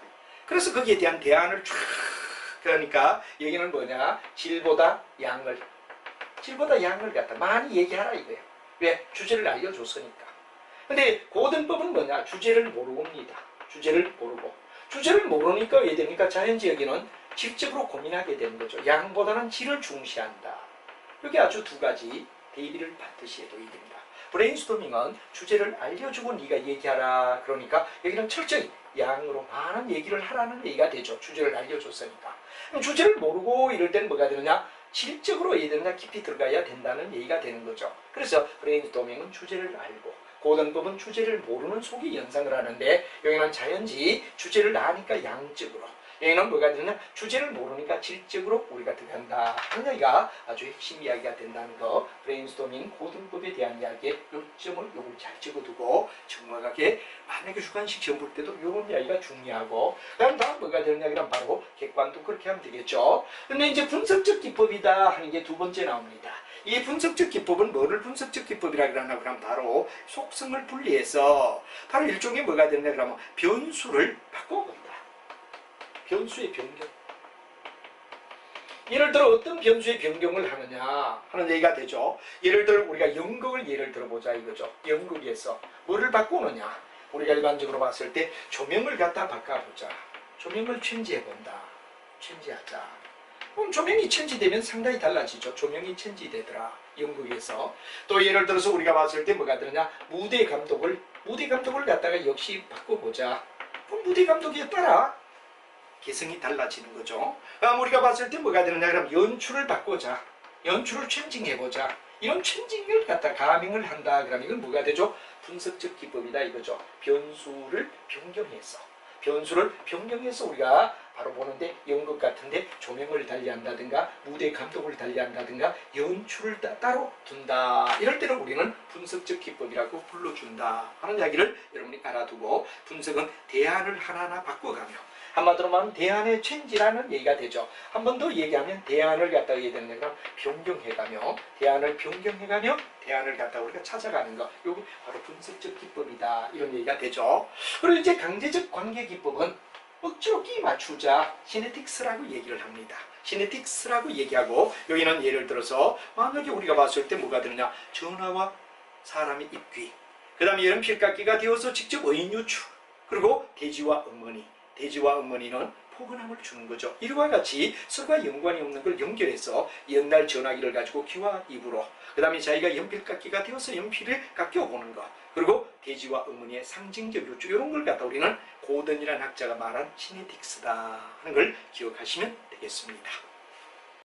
그래서 거기에 대한 대안을 쫙 그러니까 여기는 뭐냐 질보다 양을 갖다 많이 얘기하라 이거예요. 왜? 주제를 알려줬으니까. 근데 고등법은 뭐냐 주제를 모르고입니다. 주제를 모르니까 왜 됩니까? 자연지 여기는 질적으로 고민하게 되는 거죠. 양보다는 질을 중시한다. 여기 아주 두 가지 대비를 받듯이 해도 됩니다. 브레인스토밍은 주제를 알려주고 네가 얘기하라. 그러니까 여기는 철저히 양으로 많은 얘기를 하라는 얘기가 되죠. 주제를 알려줬으니까. 그럼 주제를 모르고 이럴 때는 뭐가 되느냐? 질적으로 얘기되느냐 깊이 들어가야 된다는 얘기가 되는 거죠. 그래서 브레인스토밍은 주제를 알고 고등법은 주제를 모르는 속에 연상을 하는데 여기는 자연지 주제를 아니까 양적으로 여기는 뭐가 되느냐 주제를 모르니까 질적으로 우리가 들어간다 하는 이야기가 아주 핵심 이야기가 된다는 거 브레인스토밍 고등법에 대한 이야기의 요점을 요걸 잘 적어두고 정확하게 만약에 주관식 시험 볼 때도 요런 이야기가 중요하고 그다음 뭐가 되느냐 그럼 바로 객관도 그렇게 하면 되겠죠. 근데 이제 분석적 기법이다 하는 게 두 번째 나옵니다. 이 분석적 기법은 뭐를 분석적 기법이라 그러나 그러면 바로 속성을 분리해서 바로 일종의 뭐가 되느냐 그러면 변수를 바꿔본다. 변수의 변경. 예를 들어 어떤 변수의 변경을 하느냐 하는 얘기가 되죠. 예를 들어 우리가 연극을 예를 들어보자 이거죠. 연극에서 뭐를 바꾸느냐. 우리가 일반적으로 봤을 때 조명을 갖다 바꿔보자. 조명을 체인지해본다. 체인지하자. 그럼 조명이 체인지되면 상당히 달라지죠. 조명이 체인지되더라. 연극에서. 또 예를 들어서 우리가 봤을 때 뭐가 되느냐. 무대 감독을 갖다가 역시 바꿔보자. 그럼 무대 감독에 따라 개성이 달라지는 거죠. 그럼 우리가 봤을 때 뭐가 되느냐. 그럼 연출을 바꾸자. 연출을 체인징해보자. 이런 체인징을 갖다 가밍을 한다. 그럼 이건 뭐가 되죠? 분석적 기법이다 이거죠. 변수를 변경해서 우리가 바로 보는데 연극 같은데 조명을 달리한다든가 무대 감독을 달리한다든가 연출을 따로 둔다. 이럴 때는 우리는 분석적 기법이라고 불러준다 하는 이야기를 여러분이 알아두고 분석은 대안을 하나하나 바꿔가며 한마디로 말하면 대안의 체인지라는 얘기가 되죠. 한 번 더 얘기하면 대안을 갖다가 얘기되는 건 변경해가며 대안을 갖다가 우리가 찾아가는 거. 여기 바로 분석적 기법이다. 이런 얘기가 되죠. 그리고 이제 강제적 관계 기법은 억지로 끼 맞추자. 시네틱스라고 얘기를 합니다. 시네틱스라고 얘기하고 여기는 예를 들어서 만약에 우리가 봤을 때 뭐가 되느냐. 전화와 사람의 입귀. 그 다음에 얘는 필깎이가 되어서 직접 어인 유출. 그리고 돼지와 어머니는 포근함을 주는 거죠. 이와 같이 서로가 연관이 없는 걸 연결해서 옛날 전화기를 가지고 귀와 입으로 그 다음에 자기가 연필깎이가 되어서 연필을 깎여보는 것 그리고 돼지와 어머니의 상징적 요주 이런 걸 갖다 우리는 고든이라는 학자가 말한 시네틱스다 하는 걸 기억하시면 되겠습니다.